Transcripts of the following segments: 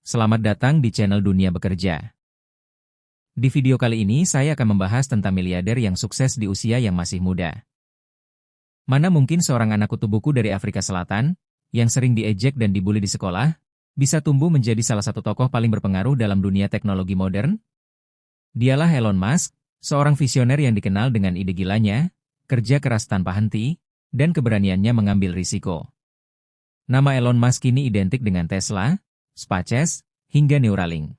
Selamat datang di channel Dunia Bekerja. Di video kali ini saya akan membahas tentang miliarder yang sukses di usia yang masih muda. Mana mungkin seorang anak kutu buku dari Afrika Selatan, yang sering diejek dan dibully di sekolah, bisa tumbuh menjadi salah satu tokoh paling berpengaruh dalam dunia teknologi modern? Dialah Elon Musk, seorang visioner yang dikenal dengan ide gilanya, kerja keras tanpa henti, dan keberaniannya mengambil risiko. Nama Elon Musk kini identik dengan Tesla, SpaceX, hingga Neuralink.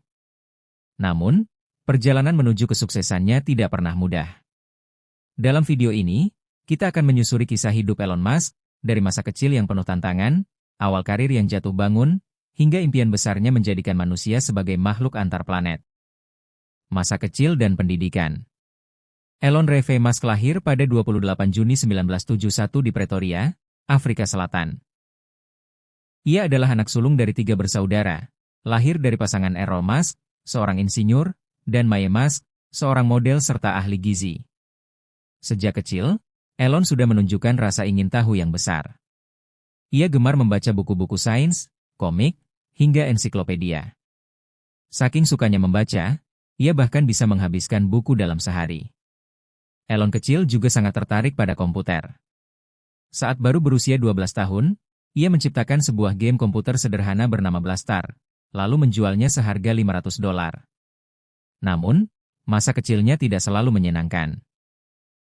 Namun, perjalanan menuju kesuksesannya tidak pernah mudah. Dalam video ini, kita akan menyusuri kisah hidup Elon Musk, dari masa kecil yang penuh tantangan, awal karir yang jatuh bangun, hingga impian besarnya menjadikan manusia sebagai makhluk antar planet. Masa kecil dan pendidikan. Elon Reve Musk lahir pada 28 Juni 1971 di Pretoria, Afrika Selatan. Ia adalah anak sulung dari 3 bersaudara, lahir dari pasangan Elon Musk, seorang insinyur, dan Mae Musk, seorang model serta ahli gizi. Sejak kecil, Elon sudah menunjukkan rasa ingin tahu yang besar. Ia gemar membaca buku-buku sains, komik, hingga ensiklopedia. Saking sukanya membaca, ia bahkan bisa menghabiskan buku dalam sehari. Elon kecil juga sangat tertarik pada komputer. Saat baru berusia 12 tahun, ia menciptakan sebuah game komputer sederhana bernama Blastar, lalu menjualnya seharga $500. Namun, masa kecilnya tidak selalu menyenangkan.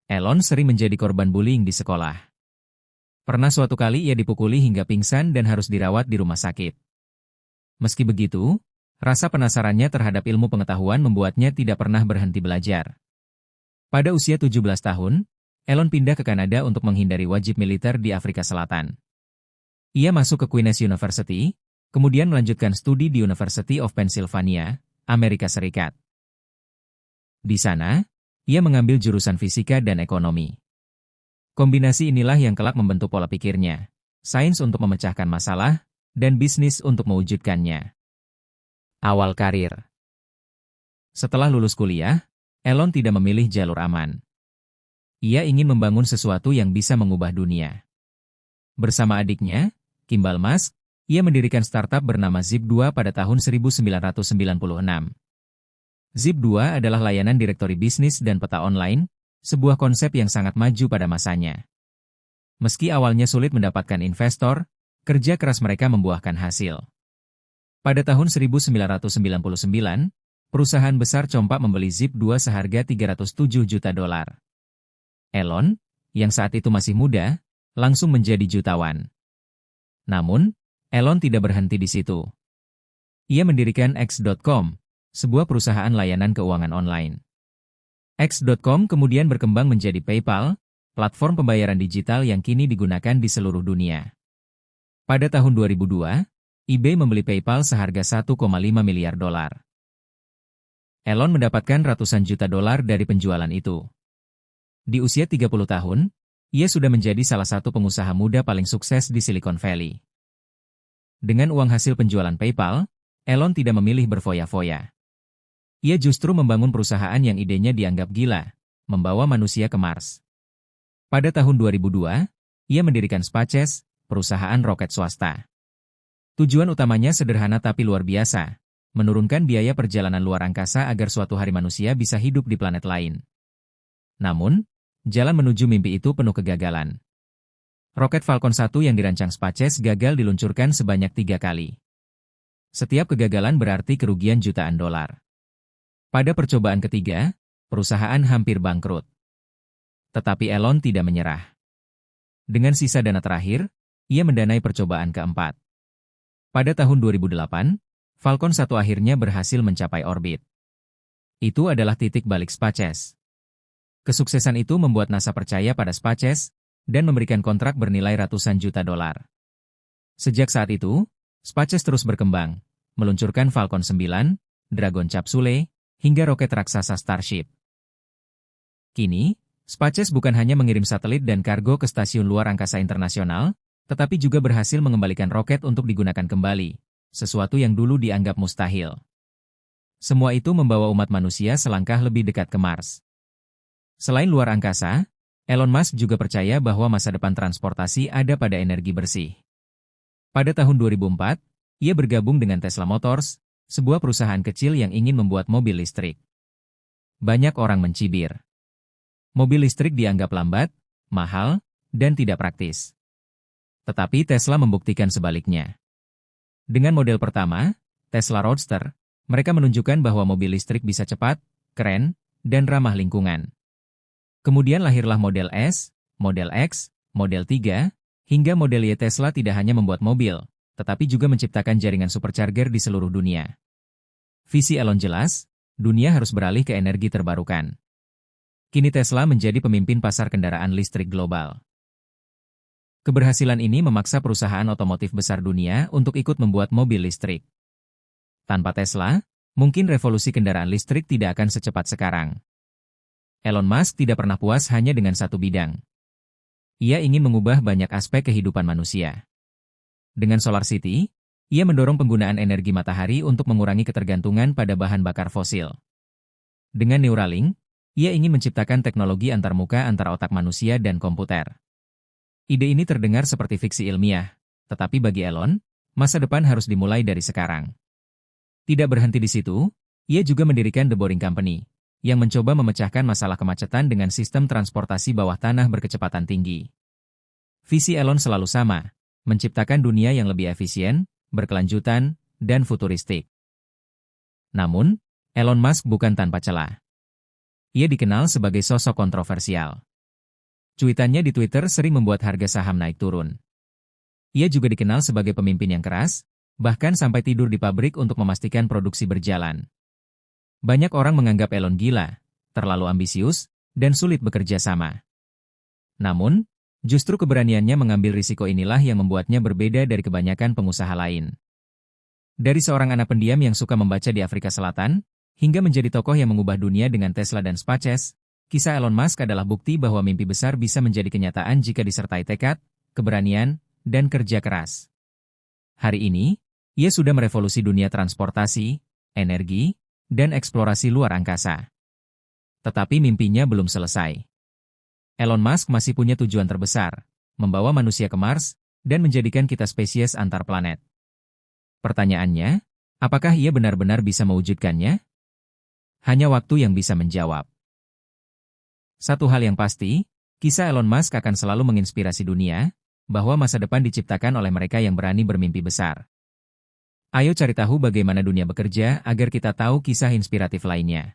Elon sering menjadi korban bullying di sekolah. Pernah suatu kali ia dipukuli hingga pingsan dan harus dirawat di rumah sakit. Meski begitu, rasa penasarannya terhadap ilmu pengetahuan membuatnya tidak pernah berhenti belajar. Pada usia 17 tahun, Elon pindah ke Kanada untuk menghindari wajib militer di Afrika Selatan. Ia masuk ke Queen's University, kemudian melanjutkan studi di University of Pennsylvania, Amerika Serikat. Di sana, ia mengambil jurusan fisika dan ekonomi. Kombinasi inilah yang kelak membentuk pola pikirnya, sains untuk memecahkan masalah, dan bisnis untuk mewujudkannya. Awal karir. Setelah lulus kuliah, Elon tidak memilih jalur aman. Ia ingin membangun sesuatu yang bisa mengubah dunia. Bersama adiknya, Kimball Musk, ia mendirikan startup bernama Zip2 pada tahun 1996. Zip2 adalah layanan direktori bisnis dan peta online, sebuah konsep yang sangat maju pada masanya. Meski awalnya sulit mendapatkan investor, kerja keras mereka membuahkan hasil. Pada tahun 1999, perusahaan besar Compak membeli Zip2 seharga $307 juta. Elon, yang saat itu masih muda, langsung menjadi jutawan. Namun, Elon tidak berhenti di situ. Ia mendirikan X.com, sebuah perusahaan layanan keuangan online. X.com kemudian berkembang menjadi PayPal, platform pembayaran digital yang kini digunakan di seluruh dunia. Pada tahun 2002, eBay membeli PayPal seharga $1,5 miliar. Elon mendapatkan ratusan juta dolar dari penjualan itu. Di usia 30 tahun, ia sudah menjadi salah satu pengusaha muda paling sukses di Silicon Valley. Dengan uang hasil penjualan PayPal, Elon tidak memilih berfoya-foya. Ia justru membangun perusahaan yang idenya dianggap gila, membawa manusia ke Mars. Pada tahun 2002, ia mendirikan SpaceX, perusahaan roket swasta. Tujuan utamanya sederhana tapi luar biasa, menurunkan biaya perjalanan luar angkasa agar suatu hari manusia bisa hidup di planet lain. Namun, jalan menuju mimpi itu penuh kegagalan. Roket Falcon 1 yang dirancang SpaceX gagal diluncurkan sebanyak 3 kali. Setiap kegagalan berarti kerugian jutaan dolar. Pada percobaan ketiga, perusahaan hampir bangkrut. Tetapi Elon tidak menyerah. Dengan sisa dana terakhir, ia mendanai percobaan keempat. Pada tahun 2008, Falcon 1 akhirnya berhasil mencapai orbit. Itu adalah titik balik SpaceX. Kesuksesan itu membuat NASA percaya pada SpaceX dan memberikan kontrak bernilai ratusan juta dolar. Sejak saat itu, SpaceX terus berkembang, meluncurkan Falcon 9, Dragon Capsule, hingga roket raksasa Starship. Kini, SpaceX bukan hanya mengirim satelit dan kargo ke stasiun luar angkasa internasional, tetapi juga berhasil mengembalikan roket untuk digunakan kembali, sesuatu yang dulu dianggap mustahil. Semua itu membawa umat manusia selangkah lebih dekat ke Mars. Selain luar angkasa, Elon Musk juga percaya bahwa masa depan transportasi ada pada energi bersih. Pada tahun 2004, ia bergabung dengan Tesla Motors, sebuah perusahaan kecil yang ingin membuat mobil listrik. Banyak orang mencibir. Mobil listrik dianggap lambat, mahal, dan tidak praktis. Tetapi Tesla membuktikan sebaliknya. Dengan model pertama, Tesla Roadster, mereka menunjukkan bahwa mobil listrik bisa cepat, keren, dan ramah lingkungan. Kemudian lahirlah model S, model X, model 3, hingga model Y. Tesla tidak hanya membuat mobil, tetapi juga menciptakan jaringan supercharger di seluruh dunia. Visi Elon jelas, dunia harus beralih ke energi terbarukan. Kini Tesla menjadi pemimpin pasar kendaraan listrik global. Keberhasilan ini memaksa perusahaan otomotif besar dunia untuk ikut membuat mobil listrik. Tanpa Tesla, mungkin revolusi kendaraan listrik tidak akan secepat sekarang. Elon Musk tidak pernah puas hanya dengan satu bidang. Ia ingin mengubah banyak aspek kehidupan manusia. Dengan Solar City, ia mendorong penggunaan energi matahari untuk mengurangi ketergantungan pada bahan bakar fosil. Dengan Neuralink, ia ingin menciptakan teknologi antarmuka antara otak manusia dan komputer. Ide ini terdengar seperti fiksi ilmiah, tetapi bagi Elon, masa depan harus dimulai dari sekarang. Tidak berhenti di situ, ia juga mendirikan The Boring Company, yang mencoba memecahkan masalah kemacetan dengan sistem transportasi bawah tanah berkecepatan tinggi. Visi Elon selalu sama, menciptakan dunia yang lebih efisien, berkelanjutan, dan futuristik. Namun, Elon Musk bukan tanpa celah. Ia dikenal sebagai sosok kontroversial. Cuitannya di Twitter sering membuat harga saham naik turun. Ia juga dikenal sebagai pemimpin yang keras, bahkan sampai tidur di pabrik untuk memastikan produksi berjalan. Banyak orang menganggap Elon gila, terlalu ambisius, dan sulit bekerja sama. Namun, justru keberaniannya mengambil risiko inilah yang membuatnya berbeda dari kebanyakan pengusaha lain. Dari seorang anak pendiam yang suka membaca di Afrika Selatan, hingga menjadi tokoh yang mengubah dunia dengan Tesla dan SpaceX, kisah Elon Musk adalah bukti bahwa mimpi besar bisa menjadi kenyataan jika disertai tekad, keberanian, dan kerja keras. Hari ini, ia sudah merevolusi dunia transportasi, energi, dan eksplorasi luar angkasa. Tetapi mimpinya belum selesai. Elon Musk masih punya tujuan terbesar, membawa manusia ke Mars, dan menjadikan kita spesies antar planet. Pertanyaannya, apakah ia benar-benar bisa mewujudkannya? Hanya waktu yang bisa menjawab. Satu hal yang pasti, kisah Elon Musk akan selalu menginspirasi dunia, bahwa masa depan diciptakan oleh mereka yang berani bermimpi besar. Ayo cari tahu bagaimana dunia bekerja agar kita tahu kisah inspiratif lainnya.